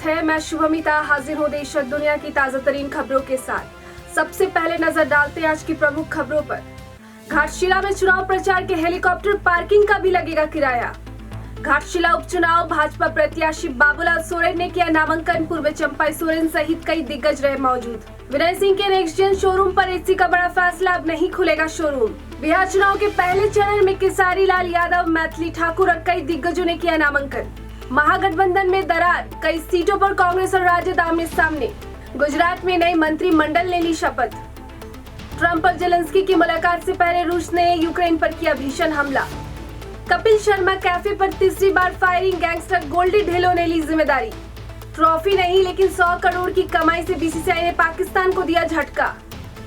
है। मैं शुभमिता हाजिर हूँ देश और दुनिया की ताजा तरीन खबरों के साथ। सबसे पहले नजर डालते हैं आज की प्रमुख खबरों पर। घाटशिला में चुनाव प्रचार के हेलीकॉप्टर पार्किंग का भी लगेगा किराया। घाटशिला उपचुनाव भाजपा प्रत्याशी बाबूलाल सोरेन ने किया नामांकन। पूर्व चंपाई सोरेन सहित कई दिग्गज रहे मौजूद। विनय सिंह के नेक्स्ट जेन शोरूम पर एसी का बड़ा फैसला, अब नहीं खुलेगा शोरूम। बिहार चुनाव के पहले चरण में केसारी लाल यादव, मैथिली ठाकुर और कई दिग्गजों ने किया नामांकन। महागठबंधन में दरार, कई सीटों पर कांग्रेस और राजद आमने सामने। गुजरात में नई मंत्रिमंडल ने ली शपथ। ट्रंप और जेलेंस्की की मुलाकात से पहले रूस ने यूक्रेन पर किया भीषण हमला। कपिल शर्मा कैफे पर तीसरी बार फायरिंग, गैंगस्टर गोल्डी ढिल्लों ने ली जिम्मेदारी। ट्रॉफी नहीं लेकिन 100 करोड़ की कमाई से बीसीसीआई ने पाकिस्तान को दिया झटका।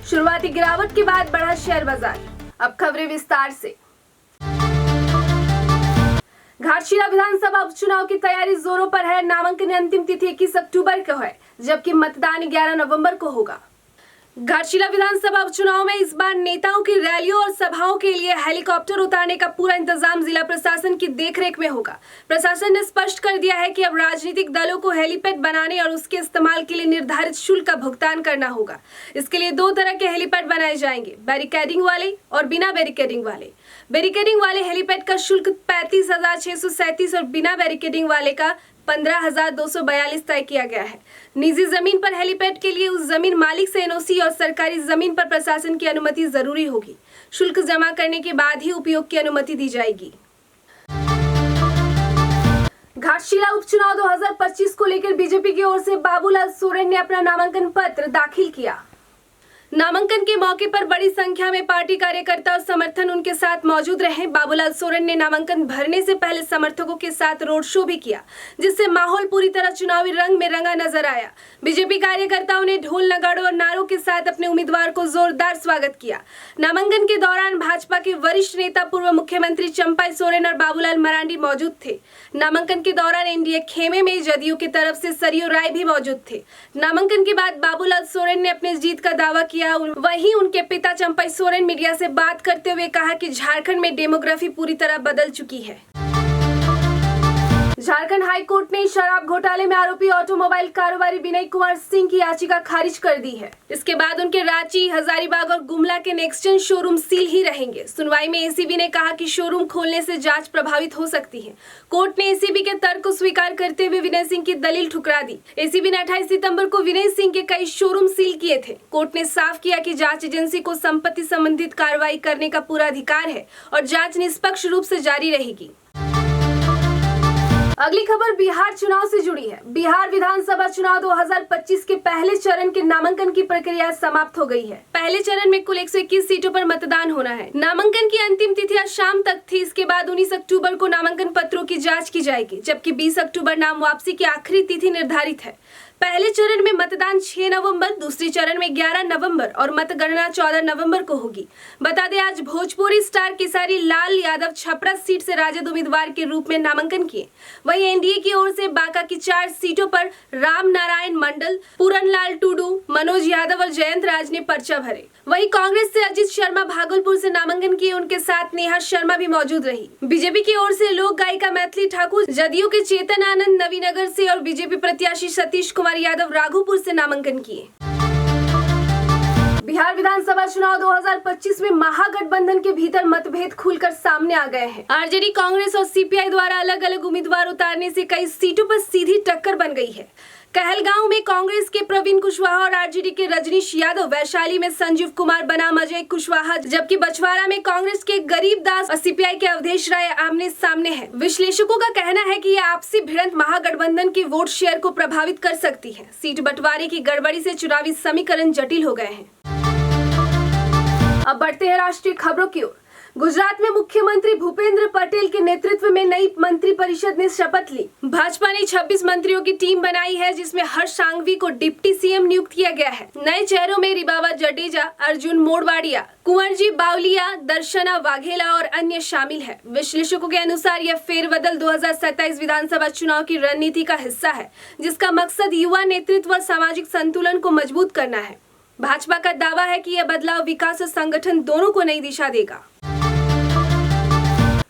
शुरुआती गिरावट के बाद बढ़ा शेयर बाजार। अब खबरें विस्तार से। घाटशिला विधानसभा उपचुनाव की तैयारी जोरों पर है। नामांकन अंतिम तिथि 21 अक्टूबर को है, जबकि मतदान 11 नवंबर को होगा। घाटशिला विधानसभा उपचुनाव में इस बार नेताओं की रैलियों और सभाओं के लिए हेलीकॉप्टर उतारने का पूरा इंतजाम जिला प्रशासन की देखरेख में होगा। प्रशासन ने स्पष्ट कर दिया है कि अब राजनीतिक दलों को हेलीपैड बनाने और उसके इस्तेमाल के लिए निर्धारित शुल्क का भुगतान करना होगा। इसके लिए 2 तरह के हेलीपैड बनाए जाएंगे, बैरिकेडिंग वाले और बिना बैरिकेडिंग वाले। बैरिकेडिंग वाले हेलीपैड का शुल्क 35,637 और बिना बैरिकेडिंग वाले का 15,242 तय किया गया है। निजी जमीन पर हेलीपैड के लिए उस जमीन मालिक से एनओसी और सरकारी जमीन पर प्रशासन की अनुमति जरूरी होगी। शुल्क जमा करने के बाद ही उपयोग की अनुमति दी जाएगी। घाटशिला उपचुनाव 2025 को लेकर बीजेपी की ओर से बाबूलाल सोरेन ने अपना नामांकन पत्र दाखिल किया। नामांकन के मौके पर बड़ी संख्या में पार्टी कार्यकर्ता और समर्थन उनके साथ मौजूद रहे। बाबूलाल सोरेन ने नामांकन भरने से पहले समर्थकों के साथ रोड शो भी किया, जिससे माहौल पूरी तरह चुनावी रंग में रंगा नजर आया। बीजेपी कार्यकर्ताओं ने ढोल नगाड़ों और नारों के साथ अपने उम्मीदवार को जोरदार स्वागत किया। नामांकन के दौरान भाजपा के वरिष्ठ नेता पूर्व मुख्यमंत्री चंपाई सोरेन और बाबूलाल मरांडी मौजूद थे। नामांकन के दौरान एनडीए खेमे में जदयू की तरफ से सरयू राय भी मौजूद थे। नामांकन के बाद बाबूलाल सोरेन ने अपनी जीत का दावा किया। वहीं उनके पिता चंपाई सोरेन मीडिया से बात करते हुए कहा कि झारखंड में डेमोग्राफी पूरी तरह बदल चुकी है। झारखंड हाई कोर्ट ने शराब घोटाले में आरोपी ऑटोमोबाइल कारोबारी विनय कुमार सिंह की याचिका खारिज कर दी है। इसके बाद उनके रांची, हजारीबाग और गुमला के नेक्स्ट जेन शोरूम सील ही रहेंगे। सुनवाई में एसीबी ने कहा कि शोरूम खोलने से जांच प्रभावित हो सकती है। कोर्ट ने एसीबी के तर्क को स्वीकार करते हुए विनय सिंह की दलील ठुकरा दी। एसीबी ने 28 सितंबर को विनय सिंह के कई शोरूम सील किए थे। कोर्ट ने साफ किया कि जांच एजेंसी को संपत्ति संबंधित कार्रवाई करने का पूरा अधिकार है और जांच निष्पक्ष रूप से जारी रहेगी। अगली खबर बिहार चुनाव से जुड़ी है। बिहार विधानसभा चुनाव 2025 के पहले चरण के नामांकन की प्रक्रिया समाप्त हो गई है। पहले चरण में कुल 121 सीटों पर मतदान होना है। नामांकन की अंतिम तिथि आज शाम तक थी। इसके बाद 19 अक्टूबर को नामांकन पत्रों की जांच की जाएगी, जबकि 20 अक्टूबर नाम वापसी की आखिरी तिथि निर्धारित है। पहले चरण में मतदान 6 नवंबर, दूसरी चरण में 11 नवंबर और मतगणना 14 नवंबर को होगी। बता दें, आज भोजपुरी स्टार केसारी लाल यादव छपरा सीट से राजद उम्मीदवार के रूप में नामांकन किए। वहीं एनडीए की ओर से बांका की 4 सीटों पर राम नारायण मंडल, पूरनलाल टुडू, मनोज यादव और जयंत राज ने पर्चा भरे। वहीं कांग्रेस से अजित शर्मा भागलपुर से नामांकन किए। उनके साथ नेहा शर्मा भी मौजूद रही। बीजेपी की ओर से लोक गायिका मैथिली ठाकुर, जदयू के चेतन आनंद नवीनगर से और बीजेपी प्रत्याशी सतीश कुमार यादव राघोपुर से नामांकन किए। बिहार विधानसभा चुनाव 2025 में महागठबंधन के भीतर मतभेद खुलकर सामने आ गए हैं। आरजेडी, कांग्रेस और सीपीआई द्वारा अलग अलग उम्मीदवार उतारने से कई सीटों पर सीधी टक्कर बन गई है। कहलगांव में कांग्रेस के प्रवीण कुशवाहा और आरजेडी के रजनीश यादव, वैशाली में संजीव कुमार बनाम अजय कुशवाहा, जबकि बछवाड़ा में कांग्रेस के गरीब दास और सीपीआई के अवधेश राय आमने सामने हैं। विश्लेषकों का कहना है कि यह आपसी भिड़ंत महागठबंधन के वोट शेयर को प्रभावित कर सकती है। सीट बंटवारे की गड़बड़ी से चुनावी समीकरण जटिल हो गए हैं। अब बढ़ते हैं राष्ट्रीय खबरों की ओर। गुजरात में मुख्यमंत्री भूपेंद्र पटेल के नेतृत्व में नई मंत्रिपरिषद ने शपथ ली। भाजपा ने 26 मंत्रियों की टीम बनाई है, जिसमें हर्ष सांघवी को डिप्टी सीएम नियुक्त किया गया है। नए चेहरों में रिबाबा जडेजा, अर्जुन मोड़वाडिया, कुंवरजी बावलिया, दर्शना वाघेला और अन्य शामिल है। विश्लेषकों के अनुसार यह फेरबदल 2027 विधानसभा चुनाव की रणनीति का हिस्सा है, जिसका मकसद युवा नेतृत्व और सामाजिक संतुलन को मजबूत करना है। भाजपा का दावा है कि यह बदलाव विकास और संगठन दोनों को नई दिशा देगा।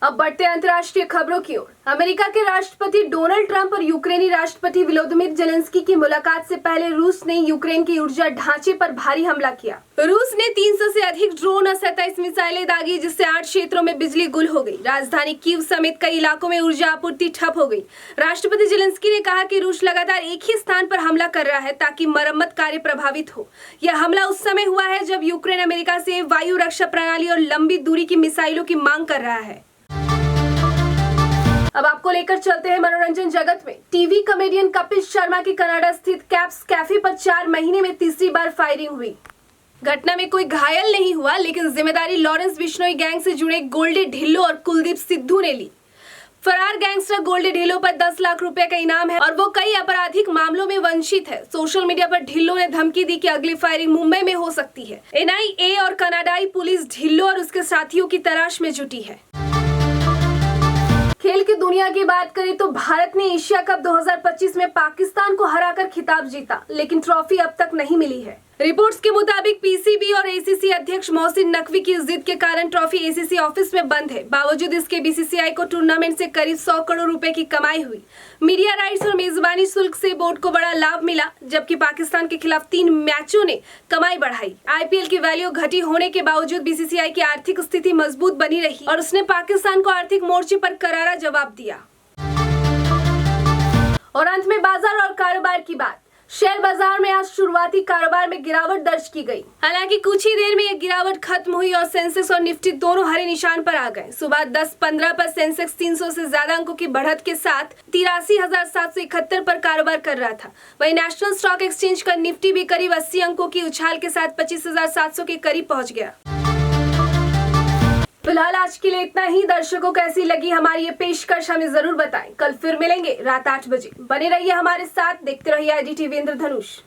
अब बढ़ते अंतर्राष्ट्रीय खबरों की ओर। अमेरिका के राष्ट्रपति डोनाल्ड ट्रंप और यूक्रेनी राष्ट्रपति वोलोदिमीर जेलेंस्की की मुलाकात से पहले रूस ने यूक्रेन के ऊर्जा ढांचे पर भारी हमला किया। रूस ने 300 से अधिक ड्रोन और 27 मिसाइलें दागी, जिससे 8 क्षेत्रों में बिजली गुल हो गई। राजधानी कीव समेत कई इलाकों में ऊर्जा आपूर्ति ठप हो गई। राष्ट्रपति जेलेंस्की ने कहा कि रूस लगातार एक ही स्थान पर हमला कर रहा है ताकि मरम्मत कार्य प्रभावित हो। यह हमला उस समय हुआ है जब यूक्रेन अमेरिका से वायु रक्षा प्रणाली और लंबी दूरी की मिसाइलों की मांग कर रहा है। अब आपको लेकर चलते हैं मनोरंजन जगत में। टीवी कॉमेडियन कपिल शर्मा की कनाडा स्थित कैप्स कैफे पर 4 महीने में तीसरी बार फायरिंग हुई। घटना में कोई घायल नहीं हुआ, लेकिन जिम्मेदारी लॉरेंस बिश्नोई गैंग से जुड़े गोल्डे ढिल्लो और कुलदीप सिद्धू ने ली। फरार गैंगस्टर गोल्डे ढिल्लो पर 10 लाख रुपए का इनाम है और वो कई आपराधिक मामलों में वंचित है। सोशल मीडिया पर ढिल्लो ने धमकी दी कि अगली फायरिंग मुंबई में हो सकती है। एनआईए और कनाडाई पुलिस ढिल्लो और उसके साथियों की तलाश में जुटी है। खेल की दुनिया की बात करें तो भारत ने एशिया कप 2025 में पाकिस्तान को हराकर खिताब जीता, लेकिन ट्रॉफी अब तक नहीं मिली है। रिपोर्ट्स के मुताबिक पीसीबी और एसीसी अध्यक्ष मोहसिन नकवी की जिद के कारण ट्रॉफी एसीसी ऑफिस में बंद है। बावजूद इसके बीसीसीआई को टूर्नामेंट से करीब 100 करोड़ रुपए की कमाई हुई। मीडिया राइट्स और मेजबानी शुल्क से बोर्ड को बड़ा लाभ मिला, जबकि पाकिस्तान के खिलाफ 3 मैचों ने कमाई बढ़ाई। आईपीएल की वैल्यू घटी होने के बावजूद बीसीसीआई की आर्थिक स्थिति मजबूत बनी रही और उसने पाकिस्तान को आर्थिक मोर्चे पर करारा जवाब दिया। और अंत में बाजार और कारोबार की बात। शेयर बाजार में आज शुरुआती कारोबार में गिरावट दर्ज की गई। हालांकि कुछ ही देर में यह गिरावट खत्म हुई और सेंसेक्स और निफ्टी दोनों हरे निशान पर आ गए। सुबह 10:15 पर सेंसेक्स 300 से ज्यादा अंकों की बढ़त के साथ 83,771 पर कारोबार कर रहा था। वहीं नेशनल स्टॉक एक्सचेंज का निफ्टी भी करीब 80 अंकों की उछाल के साथ 25,700 के करीब पहुंच गया। फिलहाल आज के लिए इतना ही। दर्शकों कैसी लगी हमारी ये पेशकश हमें जरूर बताएं। कल फिर मिलेंगे रात 8 बजे। बने रहिए हमारे साथ, देखते रहिए IDTV इंद्रधनुष।